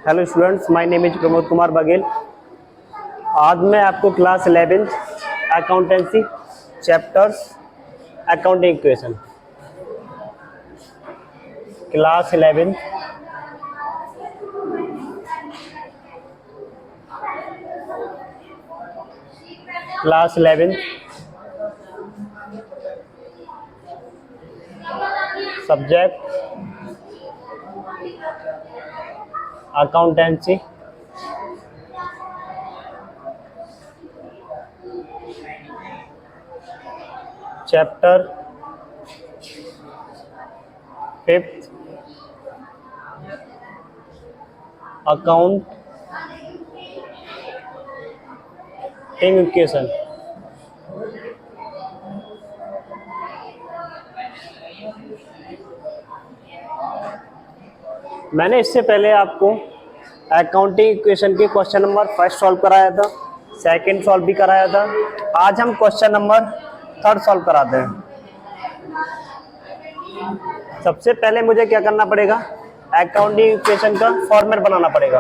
Hello students, my name is Pramod Kumar Baghel. आज मैं आपको class 11 accountancy chapters accounting equation class 11 subject accountancy chapter 5 accounting equation. मैंने इससे पहले आपको अकाउंटिंग इक्वेशन के क्वेश्चन नंबर फर्स्ट सॉल्व कराया था, सेकंड सॉल्व भी कराया था। आज हम क्वेश्चन नंबर थर्ड सॉल्व कराते हैं। सबसे पहले मुझे क्या करना पड़ेगा, अकाउंटिंग इक्वेशन का फॉर्मेट बनाना पड़ेगा।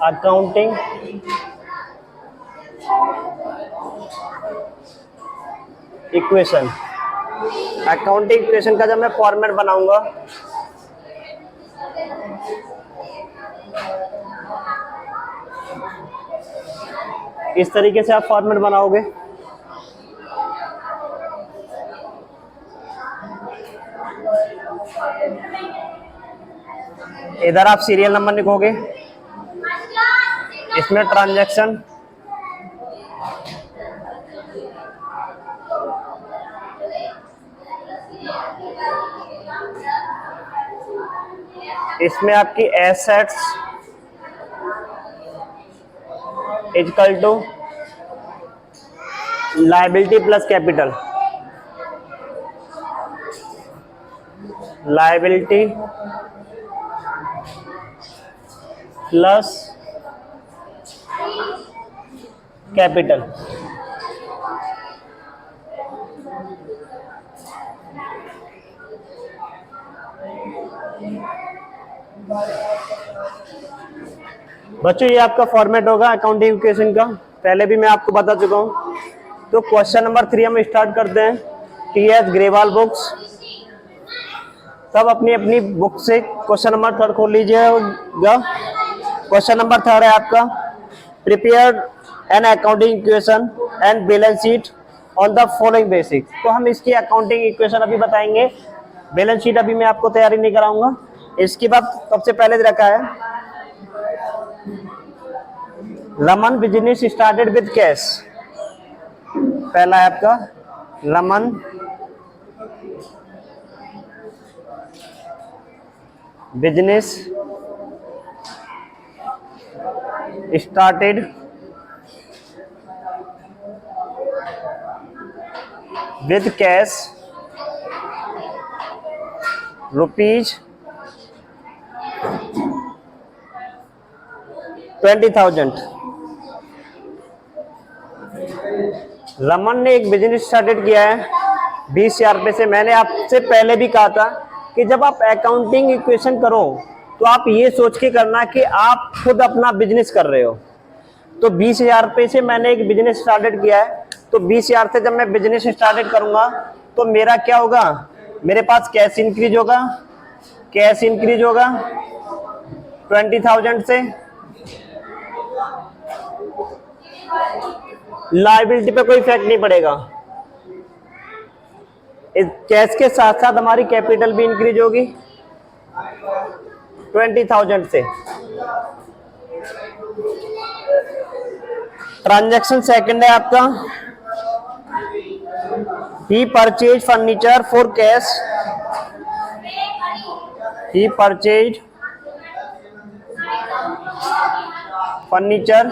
अकाउंटिंग इक्वेशन का जब मैं फॉर्मेट बनाऊंगा इस तरीके से आप फॉर्मेट बनाओगे। इधर आप सीरियल नंबर लिखोगे, इसमें ट्रांजैक्शन, इसमें आपकी assets equal to liability plus capital, liability plus capital. बच्चों ये आपका फॉर्मेट होगा अकाउंटिंग इक्वेशन का, पहले भी मैं आपको बता चुका हूं। तो क्वेश्चन नंबर 3 हम स्टार्ट करते हैं। टीएस ग्रेवाल बुक्स, सब अपनी अपनी बुक से क्वेश्चन नंबर 3 खोल लीजिएगा। क्वेश्चन नंबर 3 है आपका, prepare an accounting equation and balance sheet on the following basic. तो हम इसकी अकाउंटिंग इक्वेशन अभी बताएंगे, बैलेंस शीट अभी मैं आपको तैयारी नहीं कराऊंगा। इसके बाद सबसे पहले रखा है Raman business started with cash. पहला है आपका Raman business started with cash rupees 20,000। Raman ने एक बिजनेस स्टार्टेड किया है 20,000 रुपये से। मैंने आपसे पहले भी कहा था कि जब आप अकाउंटिंग इक्वेशन करो तो आप ये सोच के करना कि आप खुद अपना बिजनेस कर रहे हो। तो 20,000 रुपये से मैंने एक बिजनेस स्टार्टेड किया है, तो 20,000 से जब मैं बिजनेस स्टार्टेड करूंगा तो मेरा क्या होगा, मेरे पास कैश इंक्रीज होगा, कैश इंक्रीज होगा 20,000 से। लायबिलिटी पे कोई इफेक्ट नहीं पड़ेगा। इस कैश के साथ साथ हमारी कैपिटल भी इंक्रीज होगी 20,000 से। ट्रांजैक्शन सेकंड है आपका, he purchase furniture for cash, he purchase furniture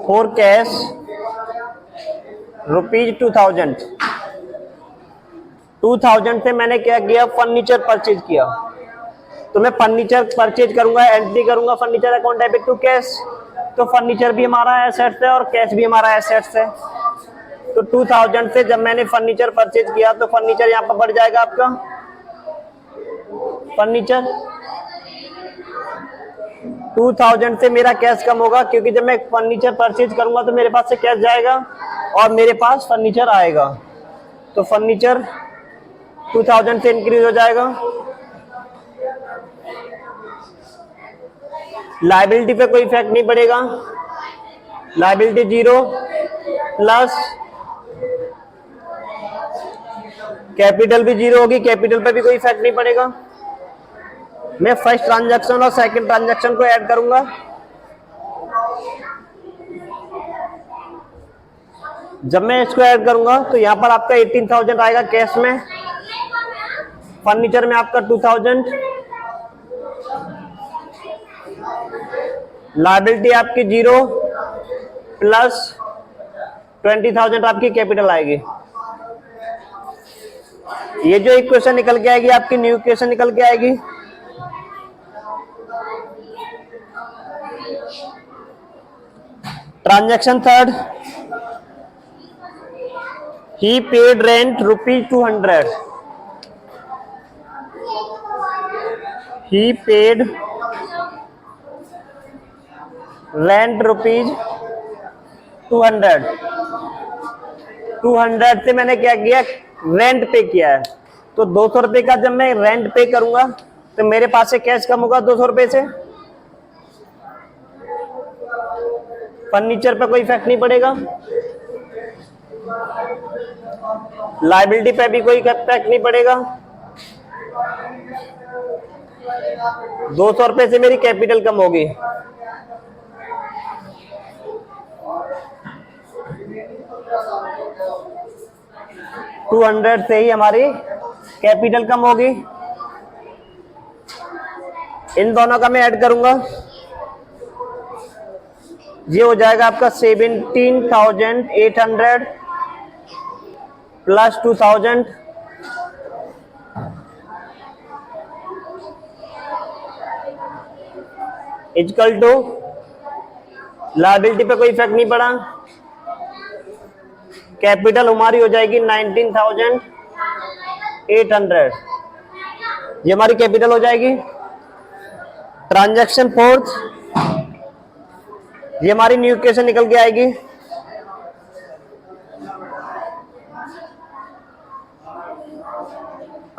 for cash rupees 2,000। 2,000 से मैंने क्या किया, फर्नीचर परचेज किया। तो मैं फर्नीचर परचेज करूंगा, एंट्री करूंगा furniture account debit to cash. तो फर्नीचर भी हमारा एसेट्स है और कैश भी हमारा एसेट्स है। तो 2000 से जब मैंने फर्नीचर परचेज किया तो फर्नीचर यहाँ पर बढ़ जाएगा आपका। फर्नीचर 2000 से मेरा कैश कम होगा, क्योंकि जब मैं फर्नीचर परचेज करूंगा तो मेरे पास से कैश जाएगा और मेरे पास फर्नीचर आएगा। तो फर्नीचर 2000 से इंक्रीज हो जाएगा। लायबिलिटी पे कोई इफेक्ट नहीं पड़ेगा, लायबिलिटी 0 प्लस कैपिटल भी 0 होगी, कैपिटल पे भी कोई इफेक्ट नहीं पड़ेगा। मैं फर्स्ट ट्रांजैक्शन और सेकंड ट्रांजैक्शन को ऐड करूंगा। जब मैं इसको ऐड करूंगा तो यहां पर आपका 18,000 आएगा कैश में, फर्नीचर में आपका 2000, लायबिलिटी आपकी 0 प्लस 20,000 आपकी कैपिटल आएगी। ये जो इक्वेशन निकल के आएगी आपकी न्यू इक्वेशन निकल के आएगी। ट्रांजैक्शन थर्ड, ही पेड रेंट ₹200, ही पेड रेंट ₹200। 200 से मैंने क्या किया, रेंट पे किया है। तो 200 रुपए का जब मैं रेंट पे करूंगा तो मेरे पास से कैश कम होगा 200 रुपए से। फर्नीचर पे कोई इफेक्ट नहीं पड़ेगा, लायबिलिटी पे भी कोई इफेक्ट नहीं पड़ेगा। 200 रुपए से मेरी कैपिटल कम होगी। $200 से ही हमारी कैपिटल कम होगी। इन दोनों का मैं ऐड करूंगा, ये हो जाएगा आपका 17,800 प्लस 2000 इक्वल टू, लायबिलिटी पे कोई इफेक्ट नहीं पड़ा, कैपिटल हमारी हो जाएगी 19,800, ये हमारी कैपिटल हो जाएगी। ट्रांजैक्शन फोर्थ, ये हमारी न्यू इक्वेशन निकल के आएगी।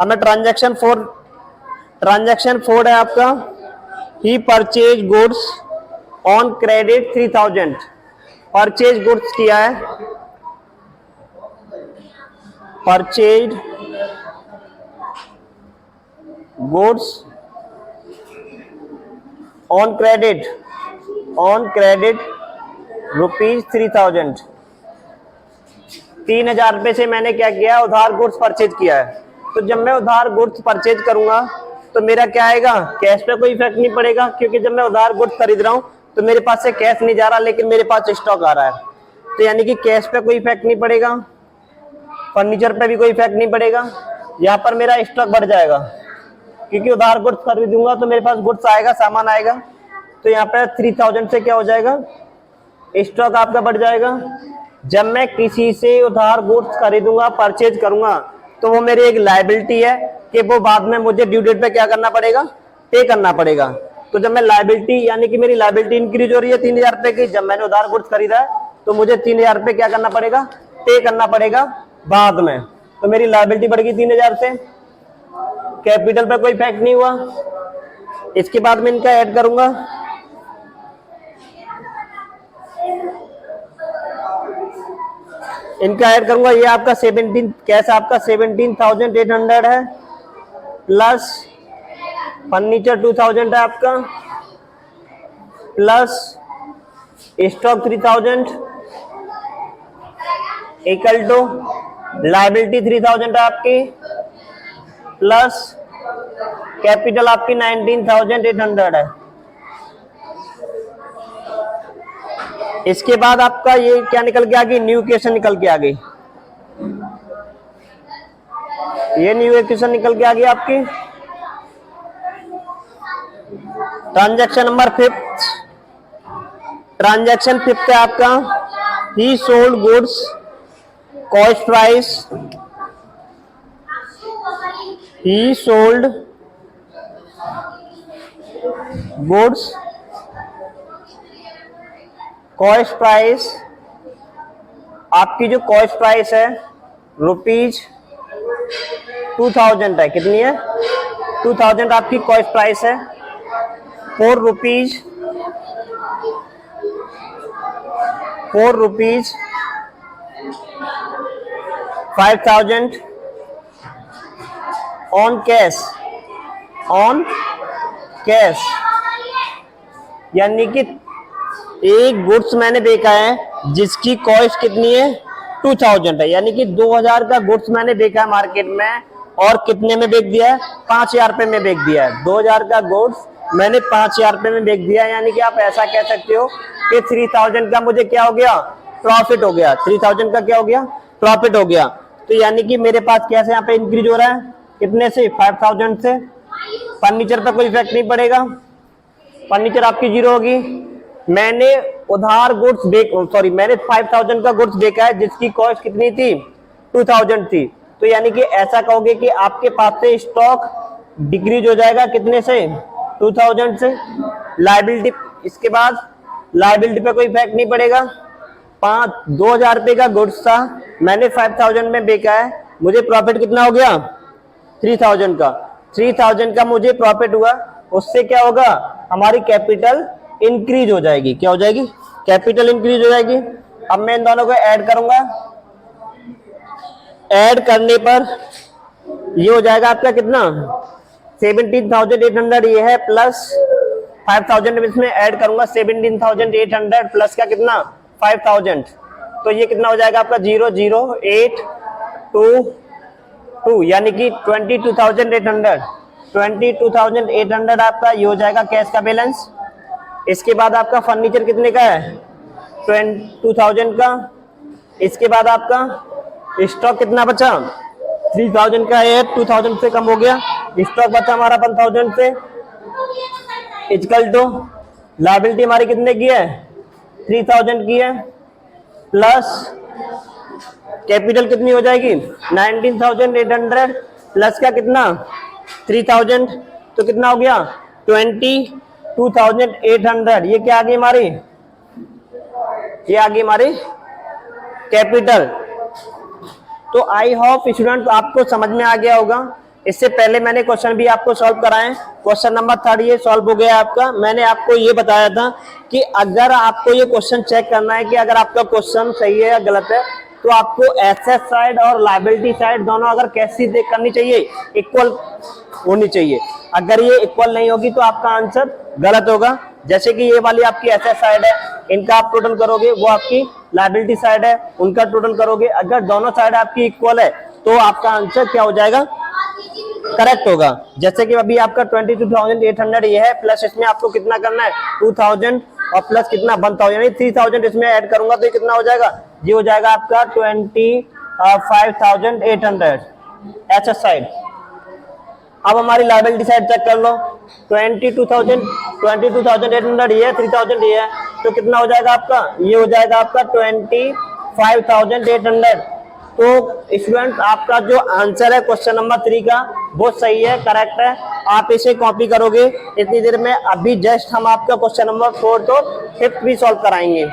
हमें ट्रांजैक्शन फोर है आपका, he purchase goods on credit 3000, purchase goods किया है, परचेज गुड्स ऑन क्रेडिट ₹3000। 3,000 रुपए से मैंने क्या किया, उधार गुड्स परचेज किया है। तो जब मैं उधार गुड्स परचेज करूंगा तो मेरा क्या आएगा, कैश पे कोई इफेक्ट नहीं पड़ेगा, क्योंकि जब मैं उधार गुड्स खरीद रहा हूं तो मेरे पास से कैश नहीं जा रहा, लेकिन मेरे पास स्टॉक आ रहा है। तो यानी कि कैश पे कोई इफेक्ट नहीं पड़ेगा, फर्नीचर पे भी कोई इफेक्ट नहीं पड़ेगा। यहाँ पर मेरा स्टॉक बढ़ जाएगा, क्योंकि उधार गुड्स खरीदूंगा तो मेरे पास गुड्स आएगा, सामान आएगा। तो यहाँ पे 3000 से क्या हो जाएगा, स्टॉक आपका बढ़ जाएगा। जब मैं किसी से उधार गुड्स खरीदूंगा, परचेज करूंगा, तो वो मेरी एक लायबिलिटी है कि वो बाद में मुझे ड्यू डेट पे क्या करना पड़ेगा, पे करना पड़ेगा। तो जब मैं लायबिलिटी, यानी कि मेरी लायबिलिटी इंक्रीज हो रही है 3,000 रुपए की, जब मैंने उधार गुड्स खरीदा है तो मुझे 3,000 रुपए क्या करना पड़ेगा, पे करना पड़ेगा बाद में। तो मेरी लायबिलिटी बढ़ गई 3,000 से, कैपिटल पे कोई इफेक्ट नहीं हुआ। इसके बाद मैं इनका ऐड करूंगा, ये आपका 17 कैश आपका 17,800 है, प्लस फर्नीचर 2000 है आपका, plus stock 3000 equal to liability 3000 है आपकी, प्लस कैपिटल आपकी 19,800 है। इसके बाद आपका ये क्या निकल के आ गई, न्यू इक्वेशन निकल के आ गई। ये न्यू इक्वेशन निकल के आ गई आपकी। Transaction number fifth, transaction fifth है आपका, ही सोल्ड गुड्स कॉस्ट प्राइस ही सोल्ड गुड्स, कॉस्ट प्राइस, आपकी जो कॉस्ट प्राइस है ₹2000 है। कितनी है? 2000 आपकी कॉस्ट प्राइस है। ₹4 5000 ऑन कैश, यानी कि एक गुड्स मैंने बेचा है जिसकी कॉस्ट कितनी है? 2000 है, यानी कि 2000 का गुड्स मैंने बेचा है मार्केट में, और कितने में बेच दिया है? 5000 रुपए में बेच दिया है। 2000 का गुड्स मैंने 5000 रुपए में बेच दिया है, यानी कि आप ऐसा कह सकते हो कि 3000 का मुझे क्या हो गया? प्रॉफिट हो गया। 3000 का क्या हो गया? प्रॉफिट हो गया। तो यानी कि मेरे पास कैसे यहाँ पे इंक्रीज हो रहा है? कितने से? 5000 से। फर्नीचर पे कोई इफेक्ट नहीं पड़ेगा, फर्नीचर आपकी जीरो होगी। मैंने उधार गुड्स मैंने 5000 का गुड्स बेचा है जिसकी कॉस्ट कितनी थी? 2000 थी। तो यानी कि ऐसा कहोगे कि आपके पास से स्टॉक डिक्रीज हो जाएगा कितने से? 2000 से। लायबिलिटी, इसके बाद लायबिलिटी पे कोई इफेक्ट नहीं पड़ेगा। 2000 रुपए का गुड्स था, मैंने 5000 में बेचा है, मुझे प्रॉफिट कितना हो गया? 3000 का। 3000 का मुझे प्रॉफिट हुआ, उससे क्या होगा? हमारी कैपिटल इंक्रीज हो जाएगी। क्या हो जाएगी? कैपिटल इंक्रीज हो जाएगी। अब मैं इन दोनों को ऐड करूंगा, ऐड करने पर ये हो जाएगा आपका कितना? 17,800 ये है, प्लस 5000 इसमें ऐड करूंगा। 17,800 प्लस का कितना? 5000। तो ये कितना हो जाएगा आपका? 00822, यानी कि 22,800। 22,800 आपका ये हो जाएगा कैश का बैलेंस। इसके बाद आपका फर्नीचर कितने का है? 2000 का। इसके बाद आपका स्टॉक कितना बचा? 3000 का है, 2000 से कम हो गया। स्टॉक बचा हमारा 1000 से। इक्वल टू लायबिलिटी हमारी कितने की है? 3000 की है, प्लस कैपिटल कितनी हो जाएगी? 19,800 प्लस का कितना? 3000, तो कितना हो गया? 22,800। ये क्या आ गई हमारी? ये आ गई हमारी कैपिटल। तो आई होप स्टूडेंट आपको समझ में आ गया होगा। इससे पहले मैंने क्वेश्चन भी आपको सॉल्व कराए। क्वेश्चन नंबर 3 ये सॉल्व हो गया आपका। मैंने आपको ये बताया था कि अगर आपको ये क्वेश्चन चेक करना है कि अगर आपका क्वेश्चन सही है या गलत है, तो आपको एसेट साइड और लायबिलिटी साइड दोनों अगर कैसी करनी चाहिए? इक्वल होनी चाहिए। अगर ये इक्वल नहीं होगी तो आपका आंसर गलत होगा। जैसे कि ये वाली आपकी एसेट साइड है, इनका आप टोटल करोगे, वो आपकी लायबिलिटी साइड है, उनका टोटल करोगे। अगर दोनों साइड आपकी इक्वल है तो आपका आंसर क्या हो जाएगा? करेक्ट होगा। जैसे कि अभी आपका 22,800 ये है, प्लस इसमें आपको कितना करना है? 2000 और प्लस कितना? 1000, यानी 3000 इसमें ऐड करूंगा तो ये कितना हो जाएगा? ये हो जाएगा आपका 25,800 एसेट साइड। अब हमारी लायबिलिटी साइड चेक कर लो। 22,800 ये है, 3000 ये है, तो कितना हो जाएगा आपका? ये हो जाएगा आपका 25,800। तो स्टूडेंट आपका जो आंसर है क्वेश्चन नंबर 3 का वो सही है, करेक्ट है। आप इसे कॉपी करोगे इतनी देर में। अभी जस्ट हम आपका क्वेश्चन नंबर 4 तो 5th भी सॉल्व कराएंगे।